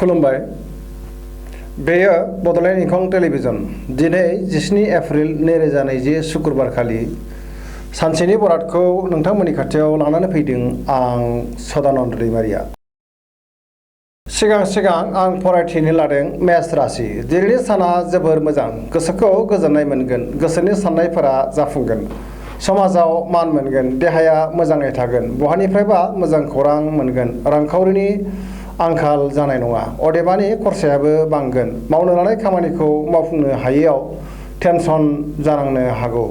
खुलुमबाय। बेयो बड'लेण्ड इंखं टेलिभिजन। दिनै 17 एप्रिल 2020 शुक्रबार खालि सानसेनि बरादखौ नोंथांमोननि खाथियाव लानानै फैदों आं सदानन्द दैमारिया। सिगां आं फरायथिनो लादों मेष राशि। दिनैनि साना जोबोर मोजां, गोसोखौ गोजोननाय मोनगोन, गोसोनि साननायफोरा जाफुंगोन, समाजाव मान मोनगोन, देहाया मोजाङै थागोन, बहानिफ्रायबा मोजां खौरां मोनगोन, रांखावरिनि आंखाल जानाय नङा, अदेबानि खरसायाबो बांगोन, मावनो लानाय खामानिखौ मावफुंनो हायैयाव टेनसन जानांनो हागौ,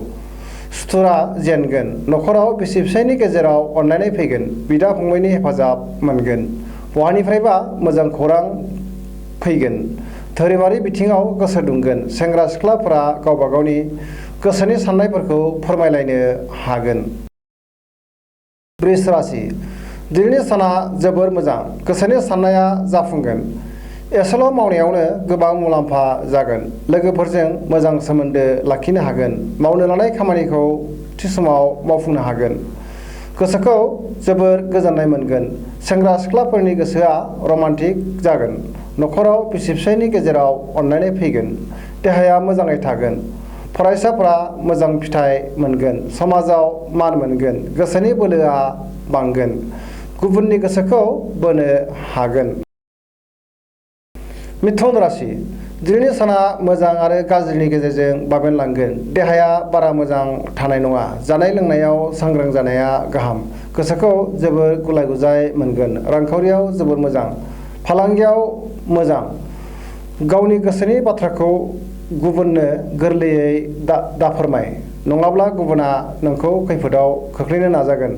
सुथुरा जेनगोन, न'खराव बिसि फिसायनि गेजेराव अनलायनाय फैगोन, बिदा फंबायनि हेफाजाब मोनगोन, बहानिफ्रायबा मोजां खौरां फैगोन, धोरोमारि बिथिङाव गोसो दुंगोन, सेंग्रा सिख्लाफोरा गावबा गावनि गोसोनि साननायफोरखौ फोरमायलायनो हागोन। वृष राशि। दिनैनि साना जोबोर मोजां, गोसोनि साननाया जाफुंगोन, एसेल' मावनायावनो गोबां मुलाम्फा जागोन, लोगोफोरजों मोजां सोमोन्दो लाखिनो हागोन, मावनो लानाय खामानिखौ थि समाव मावफुंनो हागोन, गोसोखौ जोबोर गोजोननाय मोनगोन, सेंग्रा सिख्लाफोरनि गोसोआ रमान्टिक जागोन, न'खराव बिसि फिसायनि गेजेराव अनलायनाय फैगोन, देहाया मोजाङै थागोन, फरायसाफोरा मोजां फिथाइ मोनगोन, समाजाव मान मोनगोन, गोसोनि बोलोआ बांगोन, गुबुननि गोसोखौ बोनो हागोन। मिथुन राशि। दिनैनि साना मोजां आरो गाज्रिनि गेजेरजों बाबेनलांगोन, देहाया बारा मोजां थानाय नङा, जानाय लोंनायाव सांग्रां जानाया गाहाम, गोसोखौ जोबोर गुलाय गुजाय मोनगोन, रांखावरियाव जोबोर मोजां, फालांगियाव मोजां, गावनि गोसोनि बाथ्राखौ गुबुननो गोरलैयै दाफोरमाय, नङाब्ला गुबुना नोंखौ खैफोदाव खोख्लैनो नाजागोन,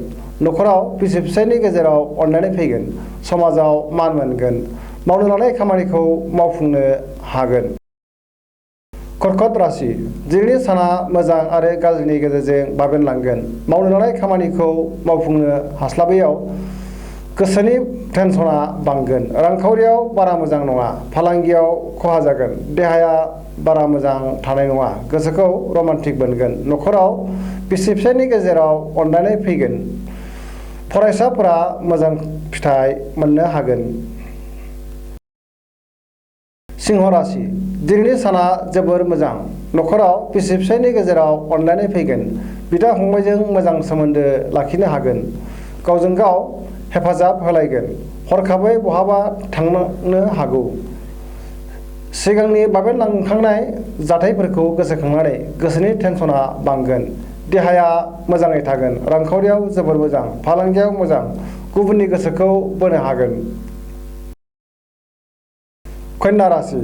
न'खराव बिसि फिसायनि गेजेराव अनलायनाय फैगोन, समाजाव मान मोनगोन, मावनो लानाय खामानिखौ मावफुंनो हागोन। कर्कट राशि। दिनैनि साना मोजां आरो गाज्रिनि गेजेरजों बाबेनलांगोन, मावनो लानाय खामानिखौ मावफुंनो हास्लाबैयाव गोसोनि टेनसना बांगोन, रांखावरियाव बारा मोजां नङा, फालांगियाव खहा जागोन, देहाया बारा मोजां थानाय नङा, गोसोखौ रमान्टिक मोनगोन, न'खराव बिसि फिसायनि गेजेराव अनलायनाय फैगोन, फरायसाफोरा मोजां फिथाइ मोननो हागोन। सिंह राशि। दिनैनि साना जोबोर मोजां, न'खराव बिसि फिसायनि गेजेराव अनलायनाय फैगोन, बिदा फंबायजों मोजां सोमोन्दो लाखिनो हागोन, गावजों गाव हेफाजाब होलायगोन, हरखाबै बहाबा थांनो हागौ, सिगांनि बाबेनलांखांनाय जाथायफोरखौ गोसोखांनानै गोसोनि टेनसना बांगोन, देहाया मोजाङै थागोन, रांखावरियाव जोबोर मोजां, फालांगियाव मोजां, गुबुननि गोसोखौ बोनो हागोन। कन्या राशि।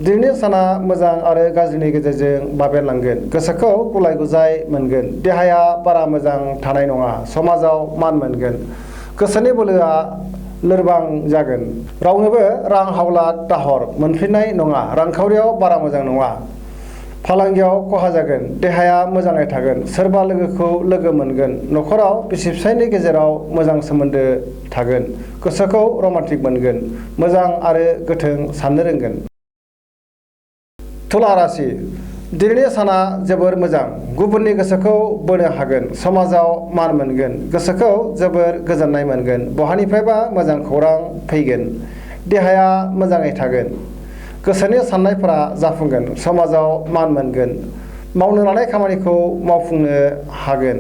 दिनैनि साना मोजां आरो गाज्रिनि गेजेरजों बाबेनलांगोन, गोसोखौ गुलाय गुजाय मोनगोन, देहाया बारा मोजां थानाय नङा, समाजाव मान मोनगोन, गोसोनि बोलोआ लोरबां जागोन, रावनोबो रां हावलाद दाहर मोनफिननाय नङा, रांखावरियाव बारा मोजां नङा, फालांगियाव खहा जागोन, देहाया मोजाङै थागोन, सोरबा लोगोखौ लोगो मोनगोन, न'खराव बिसि फिसायनि गेजेराव मोजां सोमोन्दो थागोन, गोसोखौ रमान्टिक मोनगोन, मोजां आरो गोथों साननो रोंगोन। तुला राशि। दिनैनि साना जोबोर मोजां, गुबुननि गोसोखौ बोनो हागोन, समाजाव मान मोनगोन, गोसोखौ जोबोर गोजोननाय मोनगोन, बहानिफ्रायबा मोजां खौरां फैगोन, देहाया मोजाङै थागोन, गोसोनि साननायफोरा जाफुंगोन, समाजाव मान मोनगोन, मावनो लानाय खामानिखौ मावफुंनो हागोन,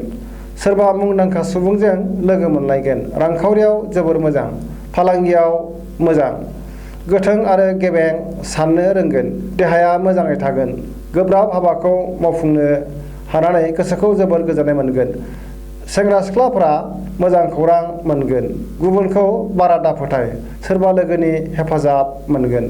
सोरबा मुंदांखा सुबुंजों लोगो मोनलायगोन, रांखावरियाव जोबोर मोजां, फालांगियाव मोजां, गोथों आरो गेबें साननो रोंगोन, देहाया मोजाङै थागोन, गोब्राब हाबाखौ मावफुंनो हानानै गोसोखौ जोबोर गोजोननाय मोनगोन, सेंग्रा सिख्लाफोरा मोजां खौरां मोनगोन, गुबुनखौ बारा दाफोथाय, सोरबा लोगोनि हेफाजाब मोनगोन।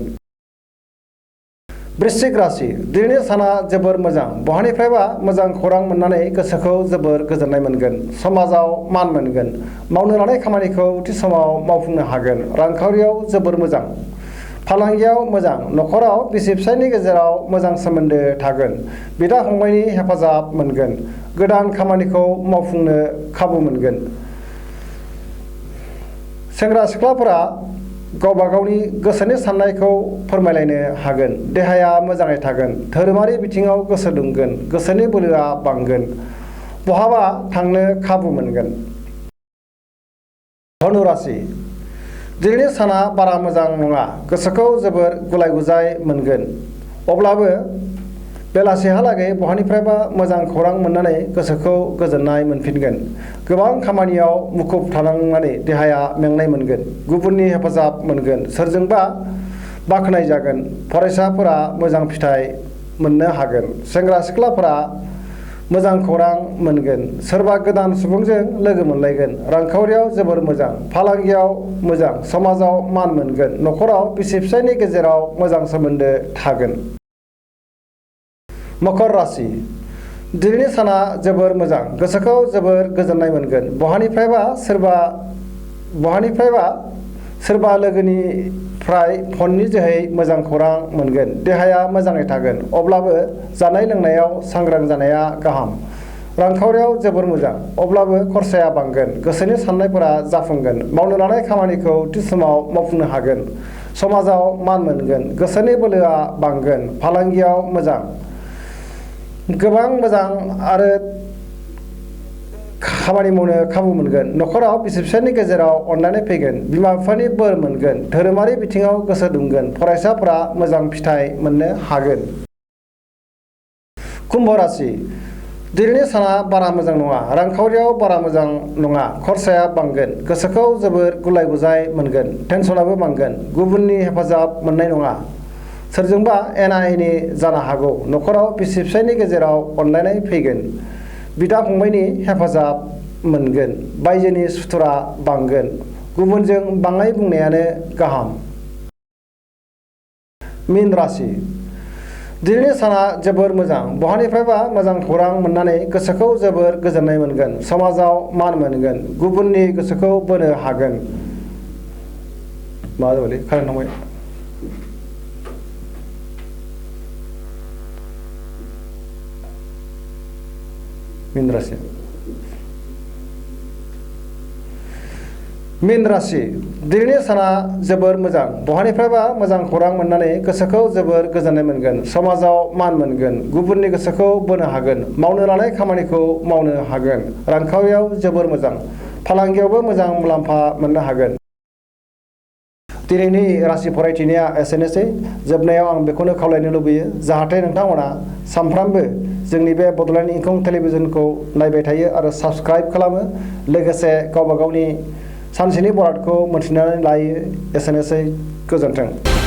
वृश्चिक राशि। दिनैनि साना जोबोर मोजां, बहानिफ्रायबा मोजां खौरां मोननानै गोसोखौ जोबोर गोजोननाय मोनगोन, समाजाव मान मोनगोन, मावनो लानाय खामानिखौ थि समाव मावफुंनो हागोन, रांखावरियाव जोबोर मोजां, फालांगियाव मोजां, न'खराव बिसि फिसायनि गेजेराव मोजां सोमोन्दो थागोन, बिदा फंबायनि हेफाजाब मोनगोन, गोदान खामानिखौ मावफुंनो खाबु मोनगोन, सेंग्रा सिख्लाफोरा गावबा गावनि गोसोनि साननायखौ फोरमायलायनो हागोन, देहाया मोजाङै थागोन, धोरोमारि बिथिङाव गोसो दुंगोन, गोसोनि बोलोआ बांगोन, बहाबा थांनो खाबु मोनगोन। धनु राशि। दिनैनि साना बारा मोजां नङा, गोसोखौ जोबोर गुलाय गुजाय मोनगोन। अब्लाबो बेलासिहालागै बहानिफ्रायबा मोजां खौरां मोननानै गोसोखौ गोजोननाय मोनफिनगोन। गोबां खामानियाव मुखुब थानांनानै देहाया मेंनाय मोनगोन, गुबुननि हेफाजाब मोनगोन, सोरजोंबा बाख्नाय जागोन। फरायसाफोरा मोजां फिथाइ मोननो हागोन। सेंग्रा सिख्लाफोरा मोजां खौरां मोनगोन। सोरबा गोदान सुबुंजों लोगो मोनलायगोन। रांखावरियाव जोबोर मोजां, फालांगियाव मोजां, समाजाव मान मोनगोन। न'खराव बिसि फिसायनि गेजेराव मोजां सोमोन्दो थागोन। मकर राशि। दिनैनि साना जोबोर मोजां, गोसोखौ जोबोर गोजोननाय मोनगोन। बहानिफ्रायबा सोरबा लोगोनिफ्राय फननि जोहै मोजां खौरां मोनगोन। देहाया मोजाङै थागोन, अब्लाबो जानाय लोंनायाव सांग्रां जानाया गाहाम। रांखावरियाव जोबोर मोजां, अब्लाबो खरसाया बांगोन। गोसोनि साननायफोरा जाफुंगोन। मावनो लानाय खामानिखौ थि समाव मावफुंनो हागोन। समाजाव मान मोनगोन। गोसोनि बोलोआ बांगोन। फालांगियाव मोजां, गोबां मोजां आरो खामानि मावनो खाबु मोनगोन। न'खराव बिसि फिसायनि गेजेराव अनलायनाय फैगोन। बिमा बिफानि बोर मोनगोन। धोरोमारि बिथिङाव गोसो दुंगोन। फरायसाफोरा मोजां फिथाइ मोननो हागोन। कुम्भ राशि। दिनैनि साना बारा मोजां नङा, रांखावरियाव बारा मोजां नङा, खरसाया बांगोन। गोसोखौ जोबोर गुलाय गुजाय मोनगोन। टेनसनाबो बांगोन। गुबुननि हेफाजाब मोननाय नङा। सोरजोंबा एना एनि जानो हागौ। न'खराव बिसि फिसायनि गेजेराव अनलायनाय फैगोन। बिदा फंबायनि हेफाजाब मोनगोन। बायजोनि सुथुरा बांगोन। गुबुनजों बाङाय बुंनायानो गाहाम। मीन राशि। दिनैनि साना जोबोर मोजां, बहानिफ्रायबा मोजां खौरां मोननानै गोसोखौ जोबोर गोजोननाय मोनगोन। समाजाव मान मोनगोन। गुबुननि गोसोखौ बोनो हागोन। मा जाबायलै कारेन्ट थांबाय। मीन राशि। मीन राशि। दिनैनि साना जोबोर मोजां, बहानिफ्रायबा मोजां खौरां मोननानै गोसोखौ जोबोर गोजोननाय मोनगोन। समाजाव मान मोनगोन। गुबुननि गोसोखौ बोनो हागोन। मावनो लानाय खामानिखौ मावनो हागोन। रांखावरियाव जोबोर मोजां, फालांगियावबो मोजां मुलाम्फा मोननो हागोन। दिनैनि राशि फरायथिनाया एसेनोसै। जोबनायाव आं बेखौनो खावलायनो लुबैयो, जाहाथे नोंथांमोना सानफ्रामबो जोंनि बे बड'लेण्ड इंखं टेलिभिजनखौ नायबाय थायो आरो साबस्क्राइब खालामो, लोगोसे गावबा गावनि सानसेनि बरादखौ मोनथिनानै लायो। एसेनोसै, गोजोन्थों।